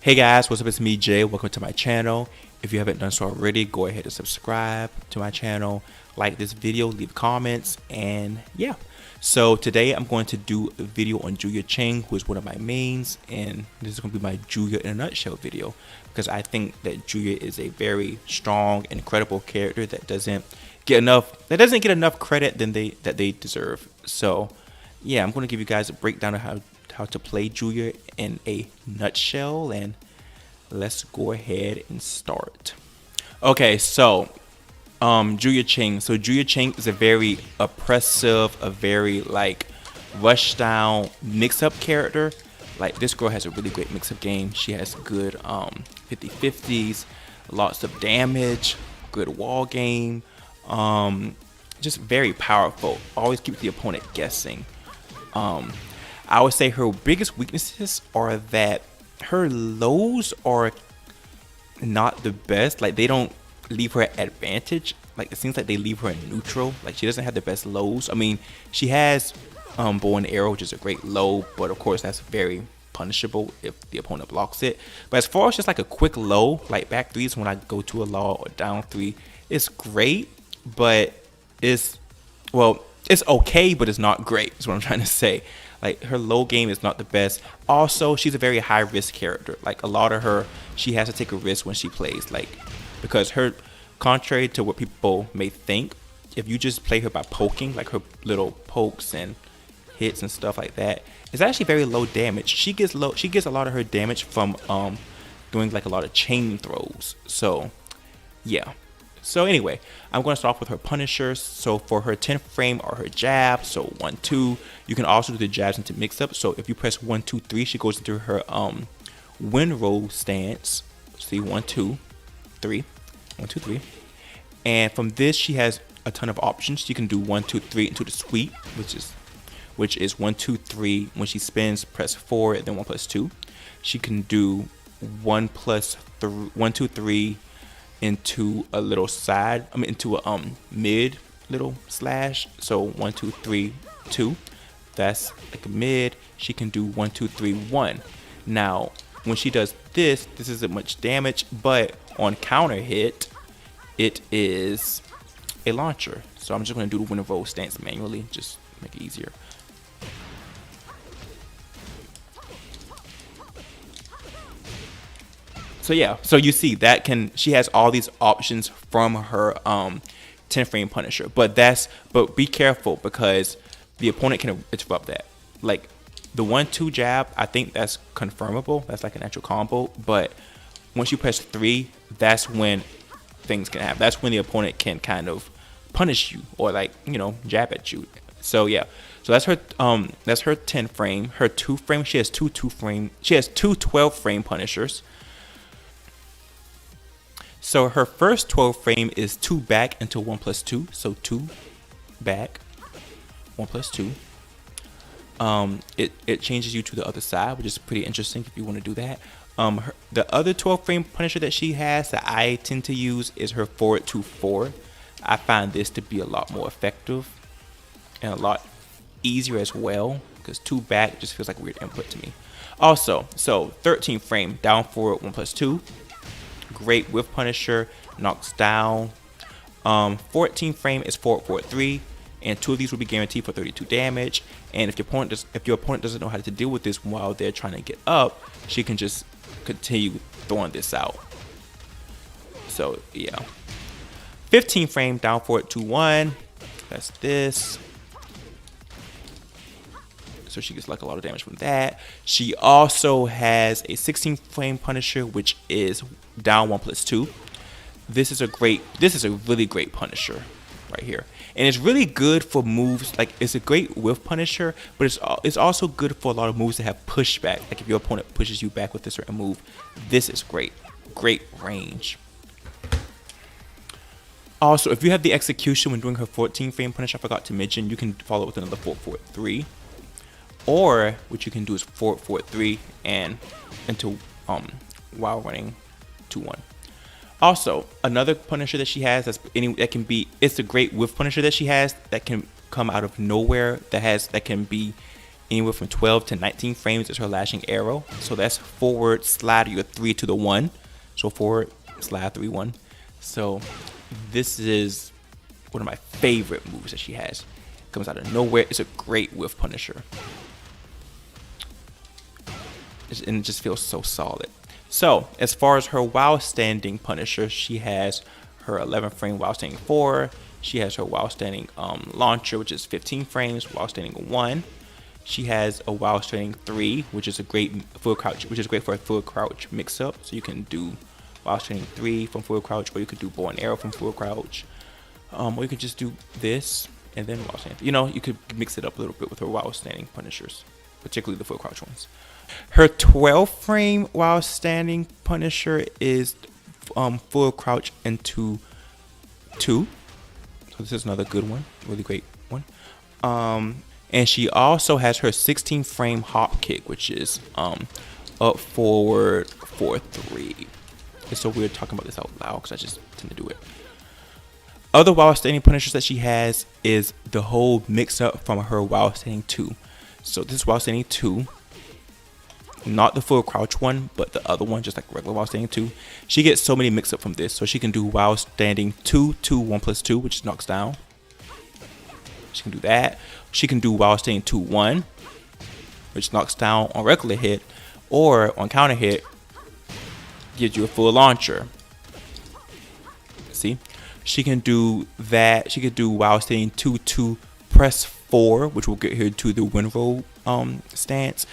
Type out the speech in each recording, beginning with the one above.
Hey guys, what's up? It's me, Jay. Welcome to my channel. If you haven't done so already, go ahead and subscribe to my channel, like this video, leave comments, and yeah. So today I'm going to do a video on Chang, who is one of my mains, and this is going to be my Julia in a nutshell video because I think that Julia is a very strong, incredible character that doesn't get enough credit that they deserve. So yeah, I'm going to give you guys a breakdown of how to play Julia in a nutshell, and let's go ahead and start. Okay, so Julia Chang. So Julia Chang is a very oppressive, a very like rush down mix up character. Like this girl has a really great mix up game. She has good 50/50s, lots of damage, good wall game, just very powerful. Always keeps the opponent guessing. I would say her biggest weaknesses are that her lows are not the best. Like they don't leave her at advantage. Like it seems like they leave her in neutral. Like she doesn't have the best lows. I mean, she has bow and arrow, which is a great low, but of course that's very punishable if the opponent blocks it. But as far as just like a quick low, like back threes when I go to a law or down three, it's great, but it's okay, but it's not great. Is what I'm trying to say. Like her low game is not the best. Also, she's a very high risk character. Like a lot of her, she has to take a risk when she plays. Like because her, contrary to what people may think, if you just play her by poking, like her little pokes and hits and stuff like that, it's actually very low damage. She gets a lot of her damage from doing like a lot of chain throws. So yeah. So anyway, I'm going to start off with her punishers. So for her 10th frame are her jabs. So 1, 2. You can also do the jabs into mix up. So if you press 1, 2, 3, she goes into her wind roll stance. See 1, 2, 3, 1, 2, 3. And from this she has a ton of options. You can do 1, 2, 3 into the sweep, which is 1, 2, 3. When she spins, press 4, then 1 plus 2. She can do 1 plus 3, 1, 2, 3. Into a little side, into a mid little slash. So 1, 2, 3, 2. That's like a mid. She can do 1, 2, 3, 1. Now, when she does this isn't much damage, but on counter hit, it is a launcher. So I'm just going to do the winner roll stance manually, just make it easier. So yeah, so you see that she has all these options from her 10 frame punisher, but be careful because the opponent can interrupt that. Like the 1, 2 jab, I think that's confirmable. That's like an actual combo, but once you press 3, that's when things can happen. That's when the opponent can kind of punish you or like, jab at you. So yeah, so that's her 10 frame. Her 2 frame, she has two 12 frame punishers. So her first 12 frame is 2 back into 1 plus 2. So 2 back, 1 plus 2. It changes you to the other side, which is pretty interesting if you want to do that. The other 12 frame punisher that she has that I tend to use is her forward 2, 4. I find this to be a lot more effective and a lot easier as well because 2 back just feels like a weird input to me. Also, so 13 frame down forward 1 plus 2. Great with punisher, knocks down. 14 frame is forward, forward 3, and 2 of these will be guaranteed for 32 damage. And if your opponent doesn't know how to deal with this while they're trying to get up, she can just continue throwing this out. So yeah, 15 frame down forward 2, 1. That's this. So she gets like a lot of damage from that. She also has a 16 frame punisher, which is down 1 plus 2. This is a really great punisher right here, and it's really good for moves. Like it's a great whiff punisher, but it's also good for a lot of moves that have pushback. Like if your opponent pushes you back with a certain move, this is great range. Also, if you have the execution when doing her 14 frame punisher, I forgot to mention, you can follow it with another 4, 4, 3. Or what you can do is 4, 4, 3 and into while running 2, 1. Also, another punisher that she has it's a great whiff punisher that she has that can come out of nowhere, that can be Anywhere from 12 to 19 frames is her lashing arrow. So that's forward slide your 3 to the 1. So forward slide 3 1. So this is one of my favorite moves that she has. Comes out of nowhere. It's a great whiff punisher. And it just feels so solid. So as far as her while standing punisher, she has her 11 frame while standing 4. She has her while standing launcher, which is 15 frames while standing 1. She has a while standing 3, which is a great full crouch, which is great for a full crouch mix up. So you can do while standing 3 from full crouch, or you could do bow and arrow from full crouch, or you could just do this and then while standing. You know, you could mix it up a little bit with her while standing punishers, particularly the full crouch ones. Her 12 frame while standing punisher is full crouch into 2. So this is another good one, really great one. And she also has her 16 frame hop kick, which is up forward 4-3. It's so weird talking about this out loud because I just tend to do it. Other while standing punishers that she has is the whole mix up from her while standing 2. So this is while standing 2, not the full crouch one, but the other one, just like regular while standing 2. She gets so many mix up from this. So she can do while standing 2, 2, 1 plus 2, which knocks down. She can do that. She can do while standing 2, 1, which knocks down on regular hit, or on counter hit, gives you a full launcher. See? She can do that. She could do while standing 2, 2, press 4, which will get her to the windrow stance,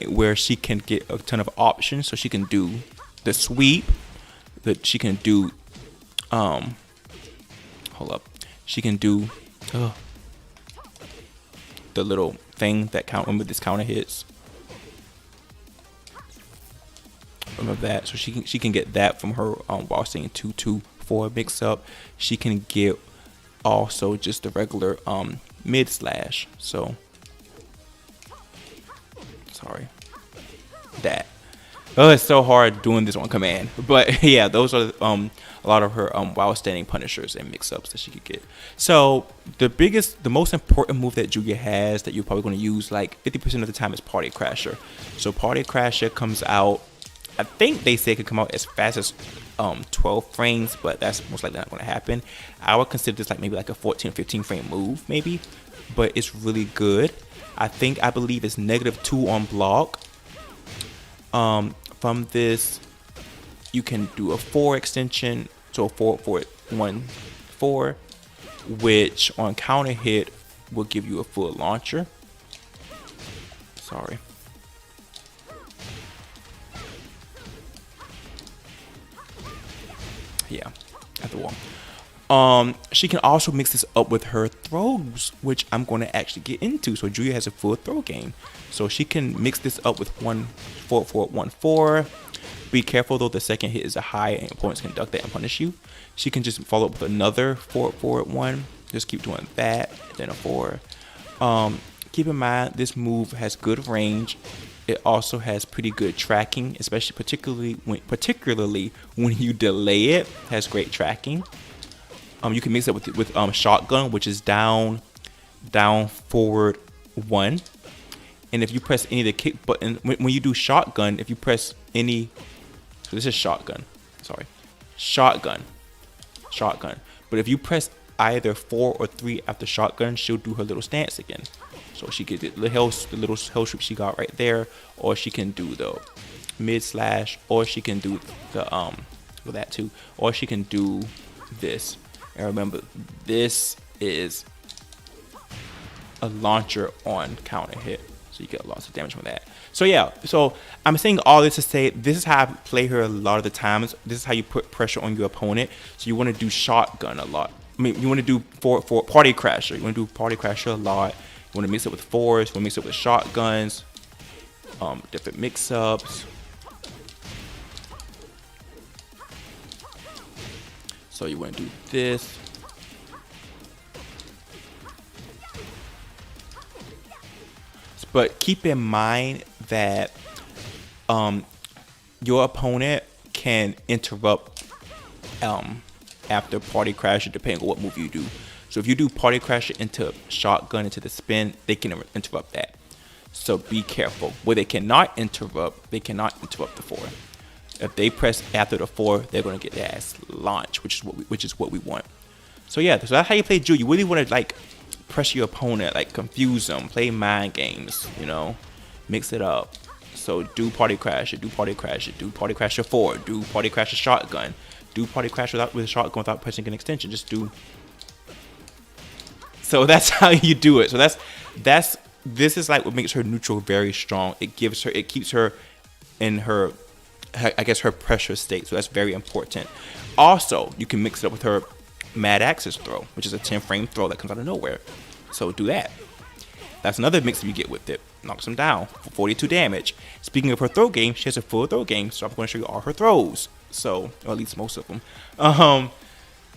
where she can get a ton of options. So she can do the sweep, that she can do she can do the little thing that remember this counter hits. Remember that. So she can get that from her while saying 2, 2, 4 mix up. She can get also just the regular mid slash. So sorry, that. Oh, it's so hard doing this on command. But yeah, those are a lot of her while standing punishers and mix-ups that she could get. So the most important move that Julia has that you're probably going to use like 50% of the time is Party Crasher. So Party Crasher comes out, I think they say it could come out as fast as 12 frames, but that's most likely not going to happen. I would consider this like maybe like a 14 or 15 frame move maybe, but it's really good. I believe it's -2 on block. From this, you can do a 4 extension, so a 4, 4, 1, 4, which on counter hit will give you a full launcher. Sorry. Yeah, at the wall. She can also mix this up with her throws, which I'm going to actually get into. So Julia has a full throw game, so she can mix this up with 1, 4, 4, 1, 4. Be careful though, the second hit is a high and opponents can duck that and punish you. She can just follow up with another 4, 4, 1. Just keep doing that, then a 4. Keep in mind this move has good range. It also has pretty good tracking, especially particularly when you delay it. Has great tracking. You can mix it with shotgun, which is down, forward 1. And if you press any of the kick button, when you do shotgun, if you press any, so this is shotgun, sorry, shotgun. But if you press either 4 or 3 after shotgun, she'll do her little stance again. So she gets the little hell sweep she got right there, or she can do the mid slash, or she can do the with that too, or she can do this. And remember, this is a launcher on counter hit, so you get lots of damage from that. So yeah, so I'm saying all this to say this is how I play her a lot of the times. This is how you put pressure on your opponent. So you want to do shotgun a lot. I mean, you want to do for Party Crasher. You want to do Party Crasher a lot. You want to mix it with 4s. You want to mix it with shotguns. Different mix-ups. So you want to do this. But keep in mind that your opponent can interrupt after Party Crasher depending on what move you do. So if you do Party Crasher into shotgun into the spin, they can interrupt that. So be careful. What they cannot interrupt the 4. If they press after the 4, they're gonna get their ass launched, which is what we want. So yeah, so that's how you play Ju. You really want to like pressure your opponent, like confuse them, play mind games, mix it up. So do party crasher, do party crasher, do party crasher 4, do party crasher shotgun, do party crasher with a shotgun without pressing an extension. Just do. So that's how you do it. So this is like what makes her neutral very strong. It keeps her in her I guess her pressure state. So that's very important. Also, you can mix it up with her Mad Axis throw, which is a 10 frame throw that comes out of nowhere. So do that. That's another mix that you get with it. Knocks them down for 42 damage. Speaking of her throw game, she has a full throw game, so I'm going to show you all her throws. So, or at least most of them.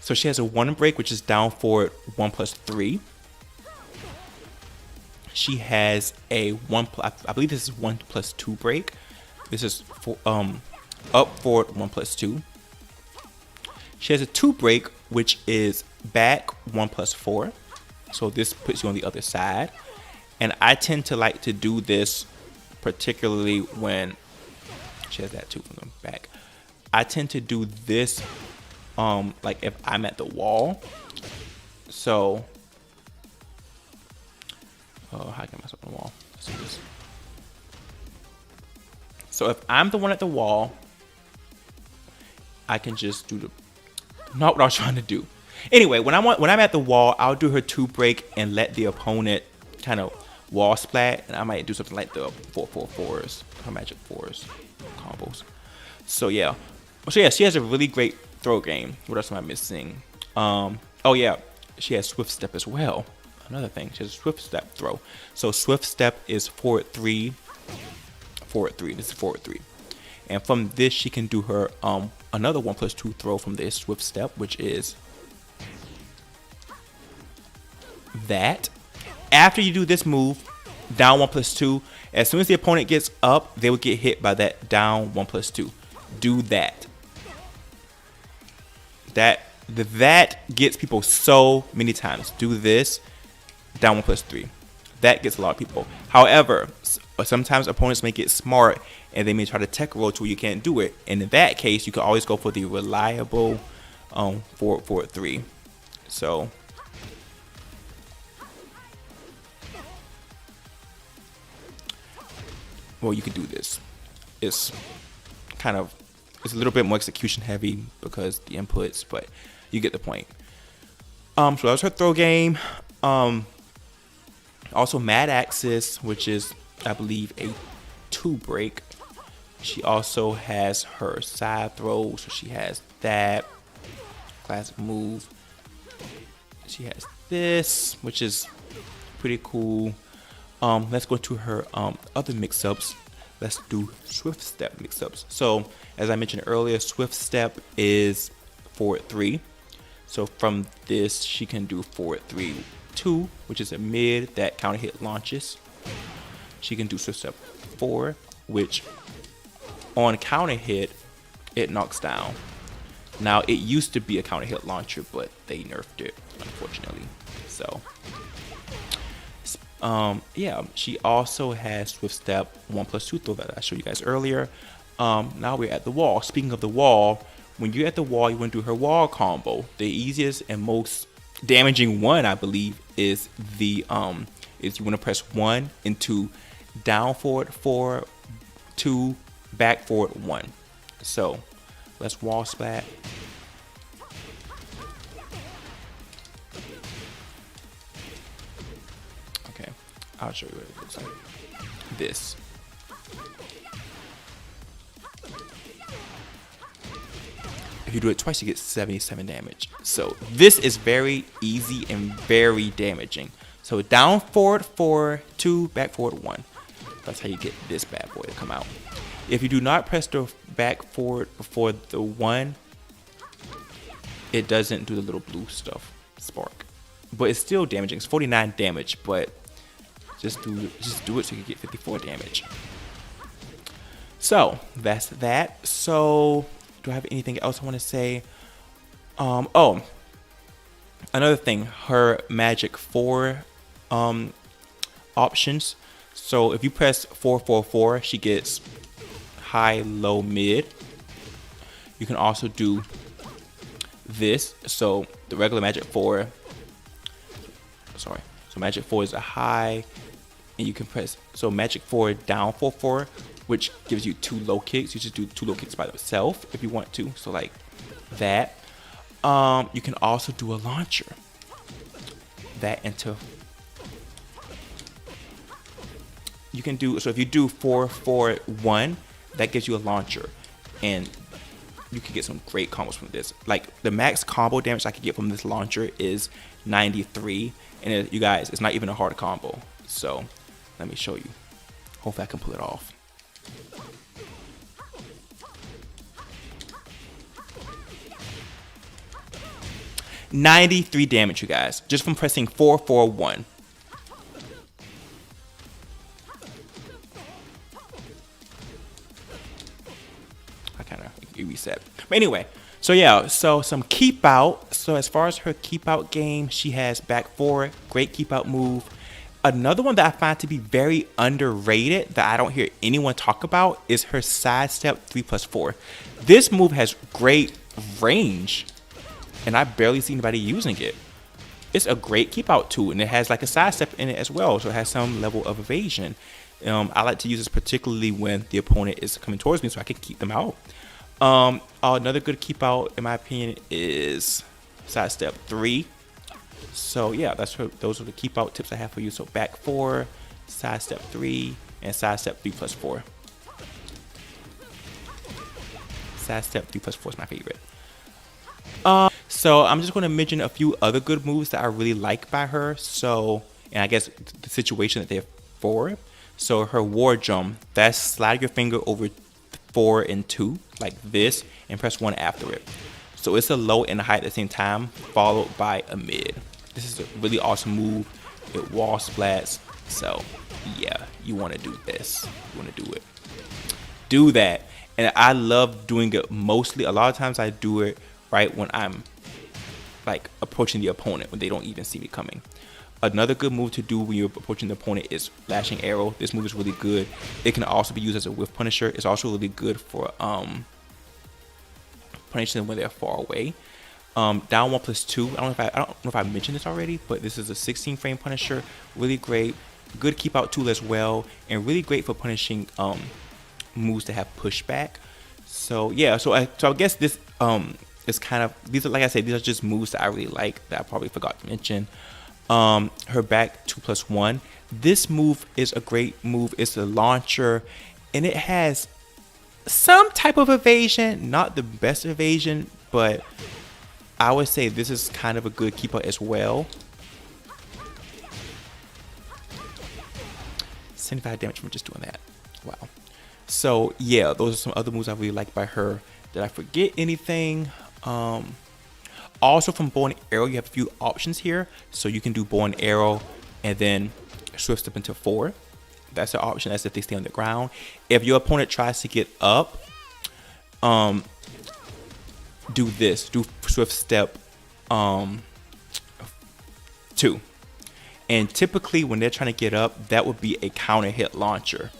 So she has a 1 break, which is down forward 1+3. She has a I believe this is 1+2 break. This is up forward 1+2. She has a 2 break, which is back 1+4. So this puts you on the other side. And I tend to like to do this particularly when she has that 2 from the back. I tend to do this like if I'm at the wall. So how can I mess up the wall? Let's do this. So if I'm the one at the wall, I can just do the not what I was trying to do. Anyway, when I'm at the wall, I'll do her 2 break and let the opponent kind of wall splat, and I might do something like the 4-4-4s, her magic 4s combos. So yeah, she has a really great throw game. What else am I missing? Oh yeah, she has swift step as well. Another thing, she has a swift step throw. So swift step is forward 3. This is forward 3. And from this, she can do her another 1+2 throw from this swift step, which is that. After you do this move, down 1+2, as soon as the opponent gets up, they will get hit by that down 1+2. Do that. That gets people so many times. Do this, down 1+3. That gets a lot of people. However, sometimes opponents may get smart and they may try to tech roll to where you can't do it. And in that case, you can always go for the reliable forward 3. So well, you can do this. It's a little bit more execution heavy because the inputs, but you get the point. So that's her throw game. Also Mad Axis, which is I believe a 2 break. She also has her side throw, so she has that classic move. She has this, which is pretty cool. Let's go to her other mix-ups. Let's do swift step mix-ups. So as I mentioned earlier, swift step is forward 3. So from this, she can do forward 3-2, which is a mid that counter hit launches. She can do swift step 4, which on counter hit, it knocks down. Now it used to be a counter hit launcher, but they nerfed it, unfortunately. So yeah, she also has swift step 1+2 throw that I showed you guys earlier. Now we're at the wall. Speaking of the wall, when you're at the wall, you want to do her wall combo. The easiest and most damaging one, I believe, is the is you want to press 1 into down forward 4, 2, back forward 1. So let's wall splat. Okay, I'll show you what it looks like. This. If you do it twice, you get 77 damage. So this is very easy and very damaging. So down forward 4, 2, back forward 1. That's how you get this bad boy to come out. If you do not press the back forward before the 1, it doesn't do the little blue stuff, spark. But it's still damaging. It's 49 damage, but just do it so you can get 54 damage. So that's that. So do I have anything else I want to say? Oh, another thing, her magic 4 options. So if you press 444, she gets high, low, mid. You can also do this. So the regular magic 4, sorry. So magic 4 is a high, and you can press, so magic 4 down 4-4, which gives you 2 low kicks. You just do 2 low kicks by themselves if you want to. So like that. You can also do a launcher. That into, you can do, so if you do 4-4-1, that gives you a launcher, and you can get some great combos from this. Like the max combo damage I could get from this launcher is 93, and you guys, it's not even a hard combo. So let me show you. Hopefully I can pull it off. $93 damage, you guys, just from pressing 4-4-1. I kind of reset. But anyway, so yeah, so some keep out. So as far as her keep out game, she has back 4, great keep out move. Another one that I find to be very underrated that I don't hear anyone talk about is her sidestep 3+4. This move has great range, and I barely see anybody using it. It's a great keep out tool, and it has like a sidestep in it as well, so it has some level of evasion. I like to use this particularly when the opponent is coming towards me, so I can keep them out. Another good keep out, in my opinion, is sidestep 3. So yeah, those are the keep out tips I have for you. So back 4, sidestep 3, and sidestep 3+4. Sidestep 3+4 is my favorite. So I'm just going to mention a few other good moves that I really like by her. So, and I guess the situation that they're for. So her war jump, that's slide your finger over 4 and 2 like this, and press 1 after it. So it's a low and a high at the same time, followed by a mid. This is a really awesome move. It wall splats. So yeah, you want to do this. You want to do it. Do that. And I love doing it mostly. A lot of times I do it right when I'm like approaching the opponent, when they don't even see me coming. Another good move to do when you're approaching the opponent is flashing arrow. This move is really good. It can also be used as a whiff punisher. It's also really good for punishing them when they're far away. Down 1+2. I don't know if I mentioned this already, but this is a 16 frame punisher. Really great. Good keep out tool as well, and really great for punishing moves that have pushback. So yeah, so I guess this is kind of, these are, like I said, these are just moves that I really like that I probably forgot to mention. Her back 2+1. This move is a great move. It's a launcher, and it has some type of evasion, not the best evasion, but I would say this is kind of a good keep out as well. 75 damage from just doing that. Wow. So yeah, those are some other moves I really like by her. Did I forget anything? Also from bow and arrow, you have a few options here. So you can do bow and arrow and then swift step into 4. That's an option. That's if they stay on the ground. If your opponent tries to get up, do this. Do swift step 2. And typically when they're trying to get up, that would be a counter hit launcher.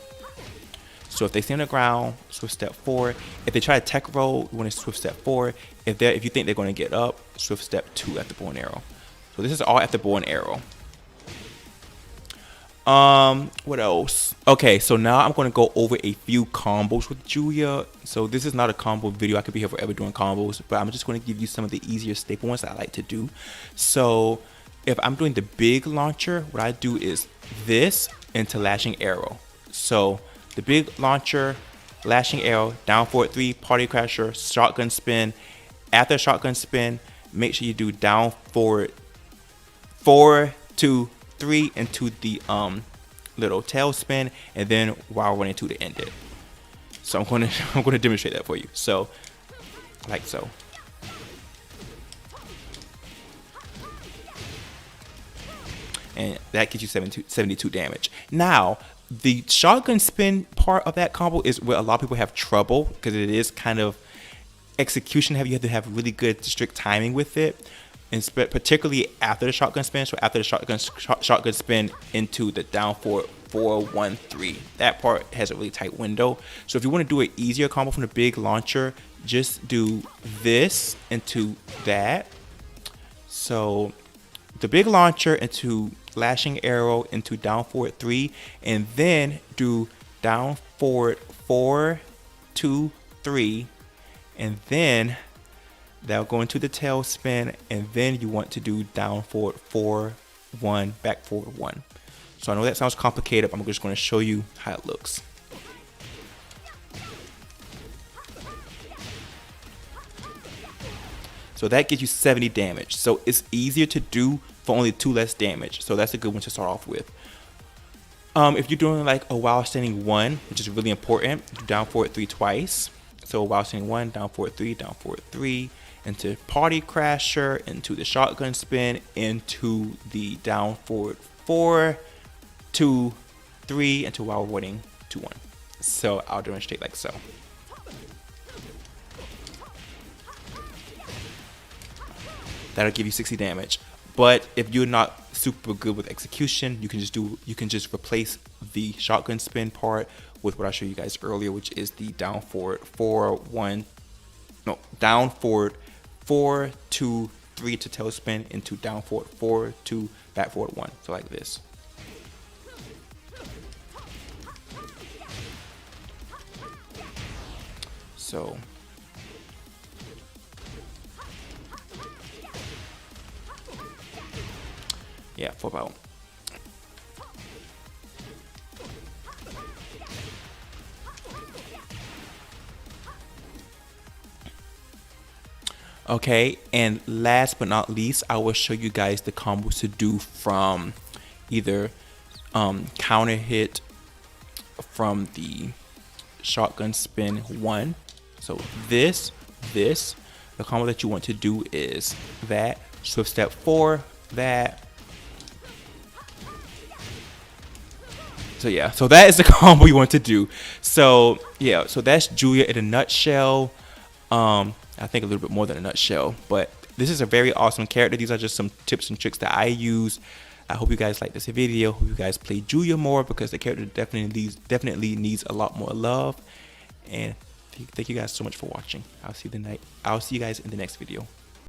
So if they stay on the ground, swift step 4. If they try to tech roll, you want to swift step 4. If you think they're going to get up, swift step 2 after bow and arrow. So this is all after bow and arrow. What else? Okay, so now I'm going to go over a few combos with Julia. So this is not a combo video. I could be here forever doing combos, but I'm just going to give you some of the easier staple ones that I like to do. So if I'm doing the big launcher, what I do is this into lashing arrow. So the big launcher, lashing arrow, down forward 3, party crasher, shotgun spin. After shotgun spin, make sure you do down forward 4, 2, 3 into the little tail spin, and then while running 2 to end it. So I'm going to demonstrate that for you. So like so. And that gives you 72 damage. Now, the shotgun spin part of that combo is where a lot of people have trouble, because it is kind of execution heavy. You have to have really good strict timing with it, and particularly after the shotgun spin. So after the shotgun spin into the down forward 4, 1, 3. That part has a really tight window. So if you want to do an easier combo from the big launcher, just do this into that. So the big launcher into lashing arrow into down forward 3, and then do down forward 4, 2, 3, and then that'll go into the tail spin, and then you want to do down forward 4, 1, back forward 1. So I know that sounds complicated, but I'm just going to show you how it looks. So that gives you 70 damage. So it's easier to do for only 2 less damage. So that's a good one to start off with. If you're doing like a while standing 1, which is really important, do down forward 3 twice. So while standing 1, down forward 3, into party crasher, into the shotgun spin, into the down forward 4, 2, 3, into while avoiding 2, 1. So I'll demonstrate like so. That'll give you 60 damage. But if you're not super good with execution, you can just replace the shotgun spin part with what I showed you guys earlier, which is the down forward 4, 2, 3 to tail spin into down forward 4, 2, back forward 1. So like this. So yeah, flip out. Okay, and last but not least, I will show you guys the combos to do from either counter hit from the shotgun spin 1. So the combo that you want to do is that swift step 4, that. So yeah, so that is the combo you want to do. So yeah, so that's Julia in a nutshell. I think a little bit more than a nutshell, but this is a very awesome character. These are just some tips and tricks that I use. I hope you guys like this video. Hope you guys play Julia more, because the character definitely needs a lot more love. And thank you guys so much for watching. I'll see you guys in the next video.